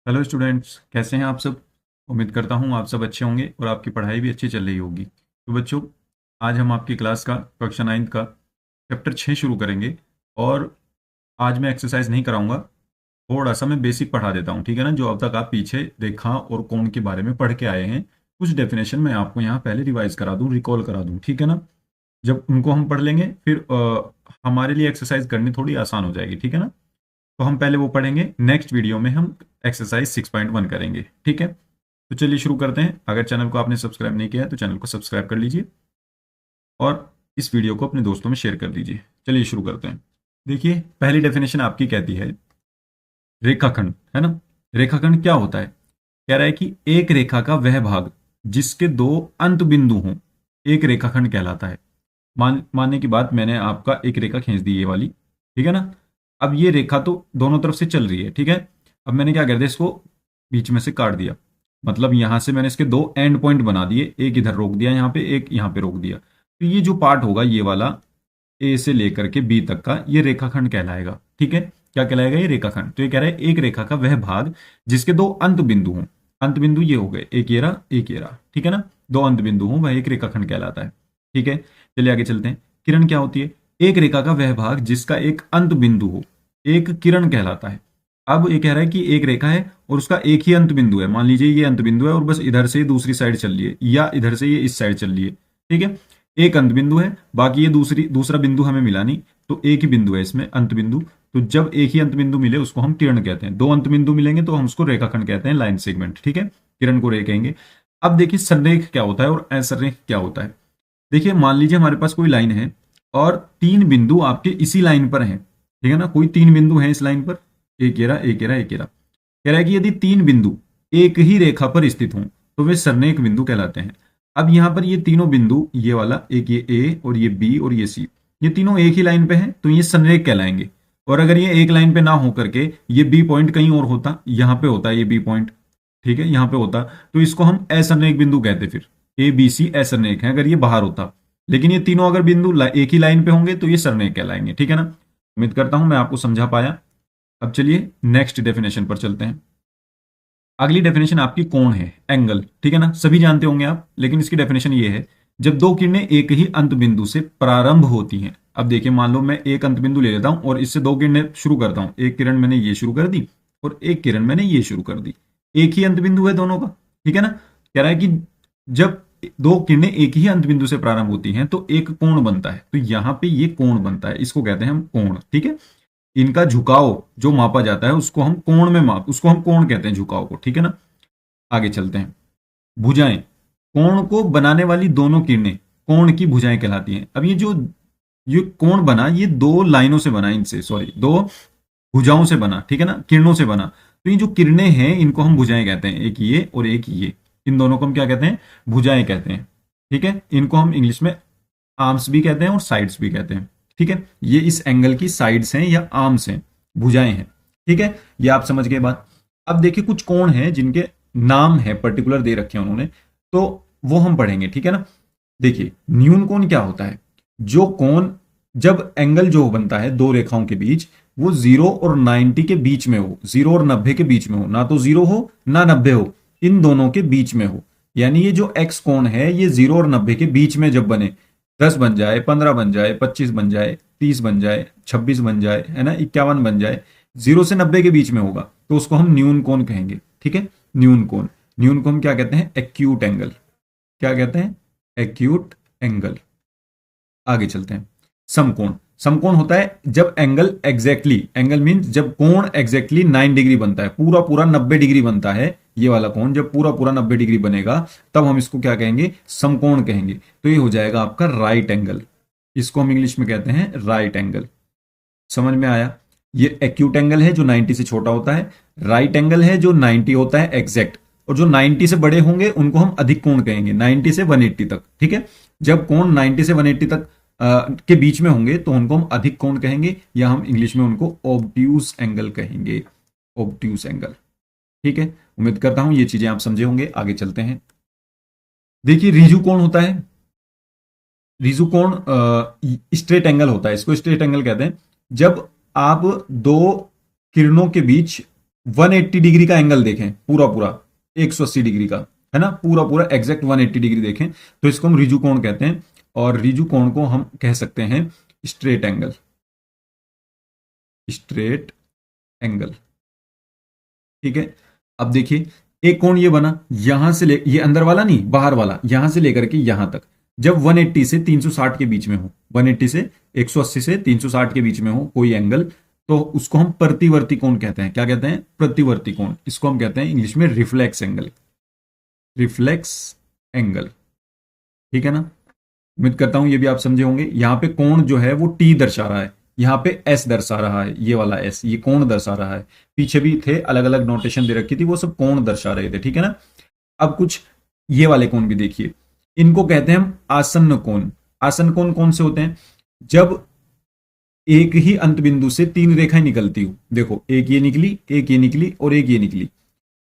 Hello students, कैसे हैं आप सब। उम्मीद करता हूं आप सब अच्छे होंगे और आपकी पढ़ाई भी अच्छी चल रही होगी। तो बच्चों, आज हम आपकी क्लास का कक्षा 9 का चैप्टर 6 शुरू करेंगे। और आज मैं एक्सरसाइज नहीं कराऊंगा, थोड़ा सा मैं बेसिक पढ़ा देता हूं, ठीक है ना। जो अब तक आप पीछे रेखा और कोण के बारे में पढ़ के आए हैं, कुछ डेफिनेशन मैं आपको यहाँ पहले रिवाइज करा दूँ, रिकॉल करा दूँ, ठीक है ना। जब उनको हम पढ़ लेंगे फिर हमारे लिए एक्सरसाइज करनी थोड़ी आसान हो जाएगी, ठीक है ना। तो हम पहले वो पढ़ेंगे, नेक्स्ट वीडियो में हम एक्सरसाइज 6.1 करेंगे, ठीक है। तो चलिए शुरू करते हैं। अगर चैनल को आपने सब्सक्राइब नहीं किया है तो चैनल को सब्सक्राइब कर लीजिए और इस वीडियो को अपने दोस्तों में शेयर कर दीजिए। चलिए शुरू करते हैं। देखिए, पहली डेफिनेशन आपकी कहती है रेखाखंड, है ना। रेखाखंड क्या होता है। कह रहा है कि एक रेखा का वह भाग जिसके दो अंत बिंदु हों, एक रेखाखंड कहलाता है। मानने की बात, मैंने आपका एक रेखा खींच दी, ये वाली, ठीक है ना। अब ये रेखा तो दोनों तरफ से चल रही है, ठीक है। अब मैंने क्या कर दिया, इसको बीच में से काट दिया। मतलब यहां से मैंने इसके दो एंड पॉइंट बना दिए, एक इधर रोक दिया यहाँ पे, एक यहाँ पे रोक दिया। तो ये जो पार्ट होगा, ये वाला ए से लेकर के बी तक का, ये रेखाखंड कहलाएगा, ठीक है। क्या कहलाएगा, ये रेखाखंड। तो ये कह रहा है एक रेखा का वह भाग जिसके दो अंत बिंदु हों। अंत बिंदु ये हो गए, एक ये रहा, एक ये रहा, ठीक है ना। दो अंत बिंदु हों, वह एक रेखाखंड कहलाता है, ठीक है। चलिए आगे चलते हैं। किरण क्या होती है। एक रेखा का वह भाग जिसका एक अंत बिंदु हो, एक किरण कहलाता है। अब ये कह रहा है कि एक रेखा है और उसका एक ही अंत बिंदु है। मान लीजिए ये अंत बिंदु है और बस इधर से दूसरी साइड चल रही है, या इधर से ये इस साइड चल रही है, ठीक है। एक अंत बिंदु है, बाकी ये दूसरा बिंदु हमें मिला नहीं, तो एक ही बिंदु है इसमें अंत बिंदु। तो जब एक ही अंत बिंदु मिले उसको हम किरण कहते हैं। दो अंत बिंदु मिलेंगे तो हम उसको रेखाखंड कहते हैं, लाइन सेगमेंट, ठीक है। किरण को रे कहेंगे। अब देखिए संरेख क्या होता है और असंरेख क्या होता है। देखिए, मान लीजिए हमारे पास कोई लाइन है और तीन बिंदु आपके इसी लाइन पर हैं, ठीक है ना। कोई तीन बिंदु हैं इस लाइन पर, एक ये रहा, एक ये रहा, एक ये रहा। कह रहा है कि यदि तीन बिंदु एक ही रेखा पर स्थित हों तो वे सरनेक बिंदु कहलाते हैं। अब यहां पर ये तीनों बिंदु, ये वाला एक, ये ए और ये बी और ये सी, ये तीनों एक ही लाइन पे हैं तो ये संरेख कहलाएंगे। और अगर ये एक लाइन पे ना हो करके ये बी पॉइंट कहीं और होता, यहां पे होता ये बी पॉइंट, ठीक है, यहां पे होता, तो इसको हम असंरेख बिंदु कहते। फिर ए बी सी असंरेख है अगर ये बाहर होता। लेकिन ये तीनों अगर बिंदु एक ही लाइन पे होंगे तो ये सरनेक कहलाएंगे, ठीक है ना। उम्मीद करता हूं मैं आपको समझा पाया। अब चलिए नेक्स्ट डेफिनेशन पर चलते हैं। अगली डेफिनेशन आपकी कोण है, एंगल, ठीक है ना। सभी जानते होंगे आप, लेकिन इसकी डेफिनेशन ये है, जब दो किरणें एक ही अंत बिंदु से प्रारंभ होती हैं। अब देखिए, मान लो मैं एक अंत बिंदु ले लेता हूं और इससे दो किरणें शुरू करता हूं। एक किरण मैंने ये शुरू कर दी और एक किरण मैंने ये शुरू कर दी। एक ही अंत बिंदु है दोनों का, ठीक है ना। कह रहा है कि जब दो किरणें एक ही अंत बिंदु से प्रारंभ होती हैं तो एक कोण बनता है। तो यहां पे ये कोण बनता है, इसको कहते हैं हम कोण, ठीक है। इनका झुकाव जो मापा जाता है उसको हम कोण कहते हैं, झुकाव को, ठीक है ना। आगे चलते हैं। भुजाएं, कोण को बनाने वाली दोनों किरणें कोण की भुजाएं कहलाती हैं। अब ये कोण बना, ये दो लाइनों से बना, इनसे सॉरी दो भुजाओं से बना, ठीक है ना, किरणों से बना। तो ये जो किरणें हैं इनको हम भुजाएं कहते हैं, एक ये और एक ये। इन दोनों को हम क्या कहते हैं, भुजाएं कहते हैं, ठीक है। इनको हम इंग्लिश में आर्म्स भी कहते हैं और साइड्स भी कहते हैं, ठीक है। ये इस एंगल की साइड्स हैं या आर्म्स हैं, भुजाएं हैं, ठीक है। ये आप समझ गए बात। अब देखिए कुछ कोण हैं जिनके नाम है पर्टिकुलर दे रखे हैं उन्होंने, तो वो हम पढ़ेंगे, ठीक है ना। देखिए, न्यून कोण क्या होता है। जो कोण, जब एंगल जो बनता है दो रेखाओं के बीच, वो 0 और 90 के बीच में हो, 0 और 90 के बीच में हो, ना तो 0 हो ना 90 हो, इन दोनों के बीच में हो। यानी ये जो एक्स कोण है ये 0 और 90 के बीच में जब बने, 10 बन जाए, 15 बन जाए, 25 बन जाए, 30 बन जाए, 26 बन जाए, है ना, 51 बन जाए, 0 से 90 के बीच में होगा तो उसको हम न्यून कोण कहेंगे, ठीक है। न्यून कोण, न्यून को हम क्या कहते हैं, एक्यूट एंगल। क्या कहते हैं, एक्यूट एंगल। आगे चलते हैं। समकोण, समकोण होता है जब एंगल एग्जैक्टली, एंगल मीन जब कोण एग्जैक्टली 9 डिग्री बनता है, पूरा पूरा 90 डिग्री बनता है। ये वाला कोण जब पूरा पूरा 90 डिग्री बनेगा तब हम इसको क्या कहेंगे, समकोण कहेंगे। तो ये हो जाएगा आपका राइट एंगल। इसको हम इंग्लिश में कहते हैं राइट एंगल। समझ में आया। ये एक्यूट एंगल है जो 90 से छोटा होता है, राइट एंगल है जो 90 होता है एग्जैक्ट, और जो 90 से बड़े होंगे उनको हम अधिक कोण कहेंगे, 90 से 180 तक, ठीक है। जब कोण 90 से 180 तक के बीच में होंगे तो उनको हम अधिक कोण कहेंगे, या हम इंग्लिश में उनको ऑब्ट्यूज एंगल कहेंगे, ऑब्ट्यूज एंगल, ठीक है। उम्मीद करता हूं ये चीजें आप समझे होंगे। आगे चलते हैं। देखिए, रिजु कोण होता है। रिजु कोण स्ट्रेट एंगल होता है, इसको स्ट्रेट एंगल कहते हैं। जब आप दो किरणों के बीच 180 डिग्री का एंगल देखें, पूरा पूरा 180 डिग्री का, है ना, पूरा पूरा एग्जैक्ट 180 डिग्री देखें, तो इसको हम रिजु कोण कहते हैं। और रिजु कोण को हम कह सकते हैं स्ट्रेट एंगल, स्ट्रेट एंगल। ठीक है, अब देखिए एक कोण ये बना, यहां से ले, ये अंदर वाला नहीं, बाहर वाला, यहां से लेकर के यहां तक, जब 180 से 360 के बीच में हो, 180 से 180 से 360 के बीच में हो कोई एंगल, तो उसको हम प्रतिवर्ती कोण कहते हैं। क्या कहते हैं? प्रतिवर्ती कोण। इसको हम कहते हैं इंग्लिश में रिफ्लेक्स एंगल, रिफ्लेक्स एंगल। ठीक है ना, उम्मीद करता हूं ये भी आप समझे होंगे। यहां पे कोण जो है वो टी दर्शा रहा है, यहाँ पे एस दर्शा रहा है, ये वाला एस, ये कोण दर्शा रहा है। पीछे भी थे अलग अलग नोटेशन दे रखी थी, वो सब कोण दर्शा रहे थे। ठीक है ना, अब कुछ ये वाले कोण भी देखिए, इनको कहते हैं हम आसन्न कोण। आसन्न कोण कौन से होते हैं? जब एक ही अंत बिंदु से तीन रेखाएं निकलती हो, देखो एक ये निकली, एक ये निकली और एक ये निकली,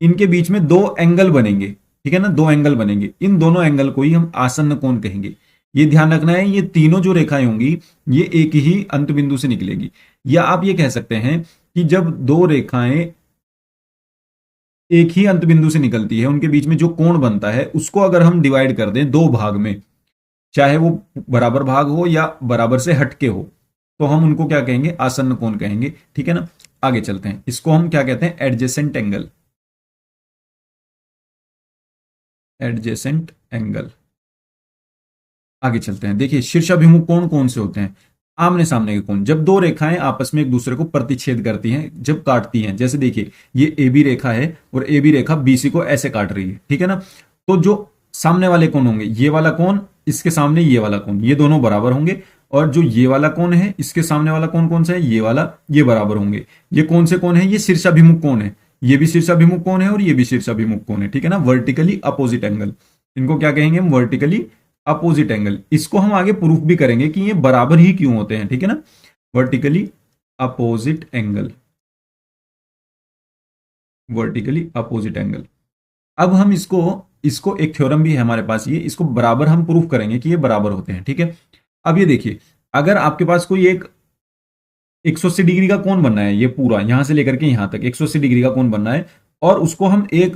इनके बीच में दो एंगल बनेंगे। ठीक है ना, दो एंगल बनेंगे, इन दोनों एंगल को ही हम आसन्न कोण कहेंगे। ये ध्यान रखना है, ये तीनों जो रेखाएं होंगी ये एक ही अंत बिंदु से निकलेगी। या आप ये कह सकते हैं कि जब दो रेखाएं एक ही अंत बिंदु से निकलती है, उनके बीच में जो कोण बनता है उसको अगर हम डिवाइड कर दें दो भाग में, चाहे वो बराबर भाग हो या बराबर से हटके हो, तो हम उनको क्या कहेंगे? आसन्न कोण कहेंगे। ठीक है ना, आगे चलते हैं, इसको हम क्या कहते हैं? Adjacent angle, adjacent angle. आगे चलते हैं, देखिए शीर्षाभिमुख कोण कौन से होते हैं? आमने सामने के कोण, जब दो रेखाएं आपस में एक दूसरे को प्रतिच्छेद करती हैं, जब काटती हैं। जैसे देखिए ये ए बी रेखा है और ए बी रेखा बीसी को ऐसे काट रही है। ठीक है ना, तो जो सामने वाले कोण होंगे, ये वाला कोण, इसके सामने ये वाला कोण, ये दोनों बराबर होंगे। और जो ये वाला कोण है, इसके सामने वाला कोण कौन सा है? ये वाला, ये बराबर होंगे। ये कौन से कोण है? ये शीर्षाभिमुख कोण है। ये भी शीर्षाभिमुख कोण है और ये भी शीर्षाभिमुख कोण है। ठीक है ना, वर्टिकली अपोजिट एंगल, इनको क्या कहेंगे हम? Vertically opposite angle. इसको हम आगे प्रूफ भी करेंगे कि ये बराबर ही क्यों होते हैं। ठीक है ना, vertically opposite angle, vertically opposite angle. अब हम इसको इसको एक थ्योरम भी है हमारे पास, ये इसको बराबर हम प्रूफ करेंगे कि ये बराबर होते हैं। ठीक है, अब ये देखिए, अगर आपके पास कोई एक 180 डिग्री का कोण बनना है, ये पूरा यहां से लेकर के यहां तक 180 डिग्री का कोण बनना है, और उसको हम एक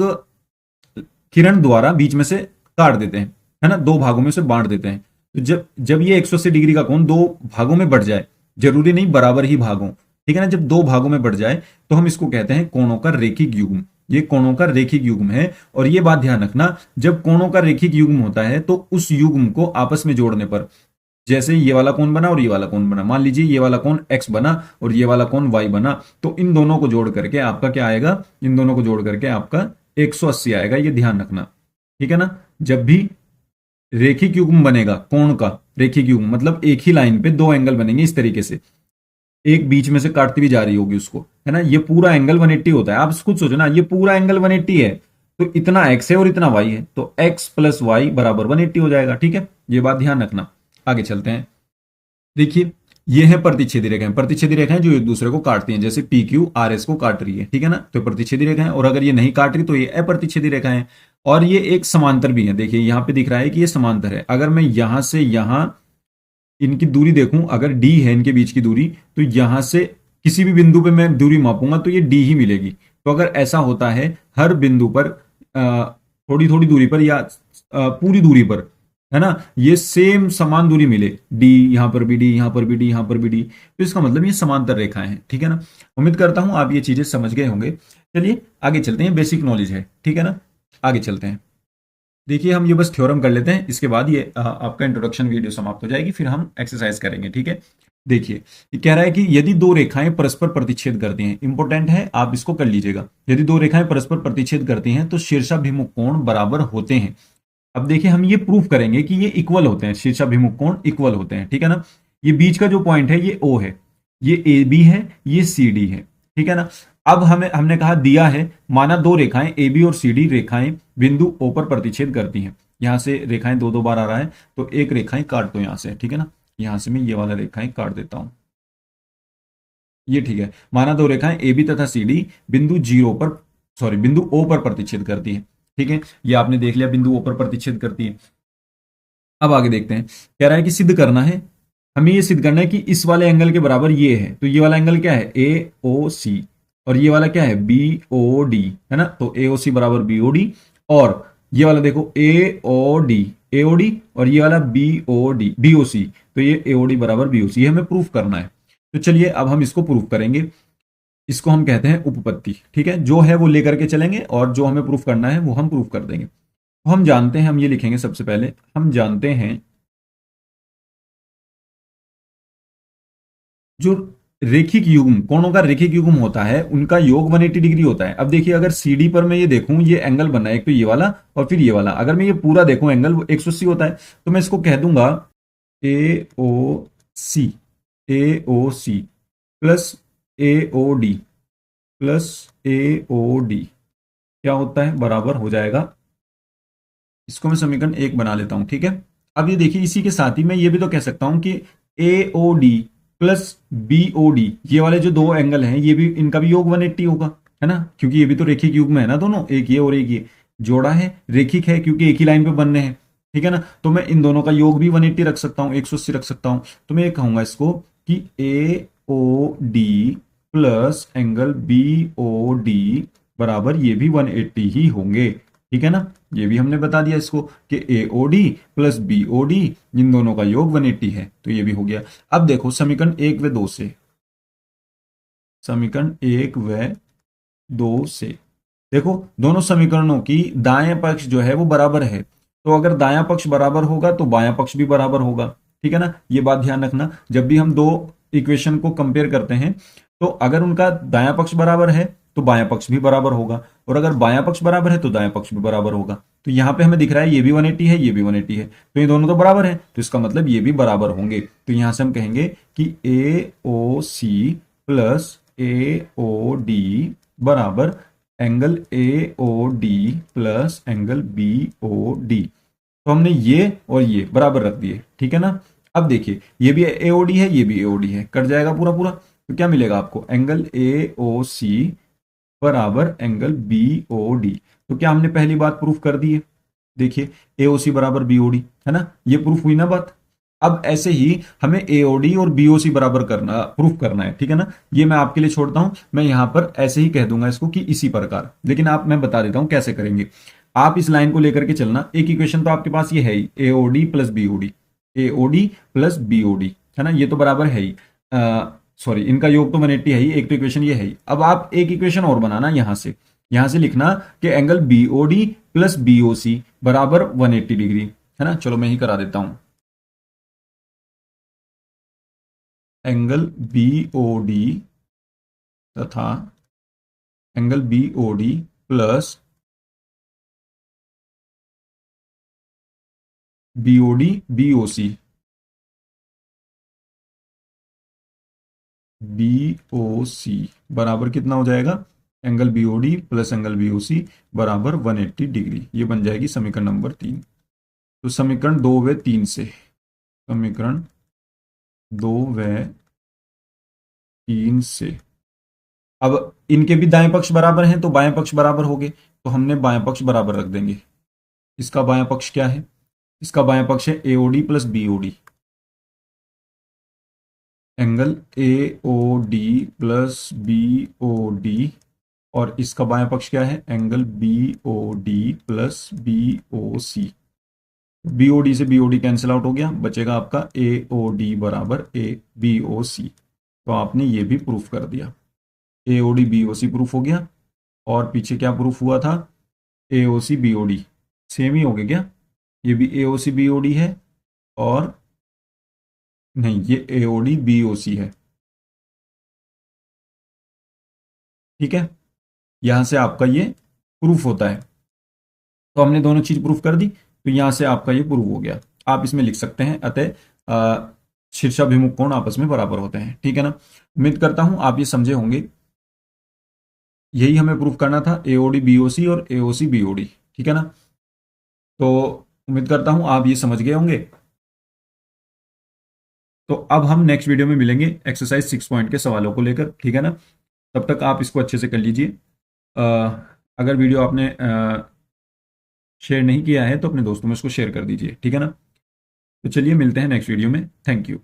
किरण द्वारा बीच में से काट देते हैं, है ना, दो भागों में से बांट देते हैं। तो जब जब ये 180 डिग्री का कोण दो भागों में बढ़ जाए, जरूरी नहीं बराबर ही भाग हो, ठीक है ना, जब दो भागों में बढ़ जाए तो हम इसको कहते हैं कोणों का रेखिक युग्म। ये कोणों का रेखिक युग्म है। और ये बात ध्यान रखना, जब कोणों का रेखिक युग्म होता है तो उस युग्म को आपस में जोड़ने पर, जैसे ये वाला कोण बना और ये वाला कोण बना, मान लीजिए ये वाला कोण x बना और ये वाला कोण y बना, तो इन दोनों को जोड़ करके आपका क्या आएगा? इन दोनों को जोड़ करके आपका 180 आएगा। ये ध्यान रखना, ठीक है ना। जब भी रेखिक युग्म बनेगा, कोण का रेखिक युग्म मतलब एक ही लाइन पे दो एंगल बनेंगे इस तरीके से, एक बीच में से काटती भी जा रही होगी उसको, है ना। ये पूरा एंगल 180 होता है। आप खुद सोचो ना, ये पूरा एंगल 180 है, तो इतना x है और इतना y है, तो x प्लस वाई बराबर 180 हो जाएगा। ठीक है, ये बात ध्यान रखना। आगे चलते हैं, देखिए ये है प्रतिच्छेदी रेखाएं। प्रतिच्छेदी रेखाएं जो एक दूसरे को काटती हैं, जैसे पी क्यू आर एस को काट रही है, ठीक है ना, तो प्रतिच्छेदी रेखाएं। और अगर ये नहीं काट रही तो ये अप्रतिच्छेदी रेखाएं। और ये एक समांतर भी है, देखिए यहां पे दिख रहा है कि ये समांतर है। अगर मैं यहां से यहां इनकी दूरी देखूं, अगर डी है इनके बीच की दूरी, तो यहां से किसी भी बिंदु पे मैं दूरी मापूंगा तो ये डी ही मिलेगी। तो अगर ऐसा होता है हर बिंदु पर थोड़ी थोड़ी दूरी पर या पूरी दूरी पर, है ना, ये सेम समान दूरी मिले, डी यहां पर भी डी, यहां पर भी डी, यहां पर भी डी, तो इसका मतलब ये समांतर रेखाएं हैं। ठीक है ना, उम्मीद करता हूं आप ये चीजें समझ गए होंगे। चलिए आगे चलते हैं, बेसिक नॉलेज है, ठीक है ना। आगे चलते हैं, देखिए हम ये बस थ्योरम कर लेते हैं, इसके बाद ये आपका इंट्रोडक्शन वीडियो समाप्त हो जाएगी, फिर हम एक्सरसाइज करेंगे। ठीक है, देखिए ये कह रहा है कि यदि दो रेखाएं परस्पर प्रतिच्छेद करती हैं, इंपॉर्टेंट है, आप इसको कर लीजिएगा। यदि दो रेखाएं परस्पर प्रतिच्छेद करती हैं तो शीर्षाभिमुख कोण बराबर होते हैं। अब देखिए हम ये प्रूफ करेंगे कि ये इक्वल होते हैं, शीर्षाभिमुख कोण इक्वल होते हैं। ठीक है ना, ये बीच का जो पॉइंट है ये O है, ये AB है, ये CD है। ठीक है ना, अब हमने कहा दिया है, माना दो रेखाएं AB और CD रेखाएं बिंदु O पर प्रतिच्छेद करती हैं। यहां से रेखाएं दो दो बार आ रहा है, तो एक रेखाएं काट दो यहां से, ठीक है ना, यहां से मैं ये वाला रेखाएं काट देता हूं, ये ठीक है। माना दो रेखाएं AB तथा CD बिंदु बिंदु O पर प्रतिच्छेद करती है। ठीक है, ये आपने देख लिया, बिंदु O पर प्रतिच्छेद करती है। अब आगे देखते हैं, कह रहा है कि सिद्ध करना है, हमें ये सिद्ध करना है कि इस वाले एंगल के बराबर ये है। तो ये वाला एंगल क्या है? AOC। और ये वाला क्या है, बी ओ डी, है ना। तो ए ओ सी बराबर बी ओ डी, और ये वाला देखो ए ओ डी, ए ओ डी, और ये वाला B O D, B O C, तो ये ए ओ डी बराबर बी ओ सी, ये हमें प्रूफ करना है। तो चलिए अब हम इसको प्रूफ करेंगे। इसको हम कहते हैं उपपत्ति, ठीक है। जो है वो लेकर के चलेंगे और जो हमें प्रूफ करना है वो हम प्रूफ कर देंगे। तो हम जानते हैं, हम ये लिखेंगे सबसे पहले, हम जानते हैं जो रेखिक युग्म, कोणों का रेखिक युग्म होता है उनका योग 180 डिग्री होता है। अब देखिए अगर सीडी पर मैं ये देखूं, ये एंगल बना है एक तो ये वाला और फिर ये वाला, अगर मैं ये पूरा देखूं एंगल 180 होता है, तो मैं इसको कह दूंगा ए O C, A O C plus A O D plus A O D क्या होता है, बराबर हो जाएगा। इसको मैं समीकरण 1 बना लेता हूं, ठीक है। अब ये देखिए इसी के साथ ही मैं ये भी तो कह सकता हूं कि A O D plus B O D, ये वाले जो दो एंगल हैं ये भी, इनका भी योग 180 होगा, है ना, क्योंकि ये भी तो रेखिक युग्म में है ना दोनों, एक ये और एक ये जोड़ा है, रेखिक है क्योंकि एक ही लाइन पे बनने हैं, ठीक है ना। तो मैं इन दोनों का योग भी 180 रख सकता हूँ, 180 रख सकता हूँ। तो मैं ये कहूंगा इसको कि A O D plus angle B O D बराबर ये भी 180 ही होंगे, ठीक है ना। ये भी हमने बता दिया इसको कि AOD प्लस BOD इन दोनों का योग 180 है, तो ये भी हो गया। अब देखो समीकरण 1 व 2 से, समीकरण 1 व 2 से देखो दोनों समीकरणों की दाएं पक्ष जो है वो बराबर है, तो अगर दायां पक्ष बराबर होगा तो बायां पक्ष भी बराबर होगा, ठीक है ना। ये बात ध्यान रखना, जब भी हम दो इक्वेशन को कंपेयर करते हैं तो अगर उनका दायां पक्ष बराबर है तो बायां पक्ष भी बराबर होगा, और अगर बायां पक्ष बराबर है तो दायां पक्ष भी बराबर होगा। तो यहां पे हमें दिख रहा है ये भी 180 है, ये भी 180 है, तो ये दोनों तो बराबर है, तो इसका मतलब ये भी बराबर होंगे। तो यहां से हम कहेंगे कि A O C plus A O D बराबर angle A O D plus angle B O D. तो हमने ये और ये बराबर रख दिए, ठीक है ना। अब देखिए ये भी ए ओ डी है, ये भी ए ओ डी है, कट जाएगा पूरा पूरा, तो क्या मिलेगा आपको, एंगल ए ओ सी बराबर एंगल बी ओ डी। तो क्या हमने पहली बात प्रूफ कर दी है, देखिए ए ओ सी बराबर बी ओ डी, है ना, ये प्रूफ हुई ना बात। अब ऐसे ही हमें एओडी और बीओसी बराबर करना, प्रूफ करना है, ठीक है ना। ये मैं आपके लिए छोड़ता हूं, मैं यहां पर ऐसे ही कह दूंगा इसको कि इसी प्रकार, लेकिन आप, मैं बता देता हूं कैसे करेंगे। आप इस लाइन को लेकर के चलना, एक इक्वेशन तो आपके पास ये है ही, AOD plus BOD, AOD plus BOD, है ना, ये तो बराबर है ही, सॉरी इनका योग तो 180 है ही, एक तो इक्वेशन ये है ही। अब आप एक इक्वेशन और बनाना, यहां से लिखना कि एंगल बीओडी प्लस बीओसी बराबर 180 डिग्री, है ना। चलो मैं ही करा देता हूं, एंगल बी ओ डी तथा angle B O D plus B O D B O C, B O C बराबर कितना हो जाएगा, angle B O D plus angle B O C बराबर 180 डिग्री। ये बन जाएगी समीकरण नंबर 3। तो समीकरण 2 व 3 से, समीकरण 2 व 3 से, अब इनके भी दाएं पक्ष बराबर हैं तो बाएं पक्ष बराबर हो गए, तो हमने बाएं पक्ष बराबर रख देंगे। इसका बायां पक्ष क्या है, इसका बायां पक्ष है AOD plus BOD, angle A O D plus B O D, और इसका बायां पक्ष क्या है, angle B O D plus B O C. B O D से B O D cancel out हो गया, बचेगा आपका ए ओ डी बराबर ए बी ओ सी। तो आपने ये भी प्रूफ कर दिया, A O D B O C proof हो गया। और पीछे क्या प्रूफ हुआ था, A O C B O D, same ही हो गया क्या, ये भी ए O C B O D है, और नहीं ये ए ओ डी बी ओ सी है, ठीक है। यहां से आपका ये प्रूफ होता है, तो हमने दोनों चीज प्रूफ कर दी, तो यहां से आपका ये प्रूफ हो गया। आप इसमें लिख सकते हैं अतः शीर्षाभिमुख कोण आपस में बराबर होते हैं, ठीक है ना। उम्मीद करता हूं आप ये समझे होंगे, यही हमें प्रूफ करना था, एओडी बीओसी और एओसी बीओडी, ठीक है ना। तो उम्मीद करता हूं आप ये समझ गए होंगे। तो अब हम नेक्स्ट वीडियो में मिलेंगे एक्सरसाइज 6 पॉइंट के सवालों को लेकर, ठीक है ना। तब तक आप इसको अच्छे से कर लीजिए। अगर वीडियो आपने शेयर नहीं किया है तो अपने दोस्तों में इसको शेयर कर दीजिए, ठीक है ना। तो चलिए मिलते हैं नेक्स्ट वीडियो में, थैंक यू।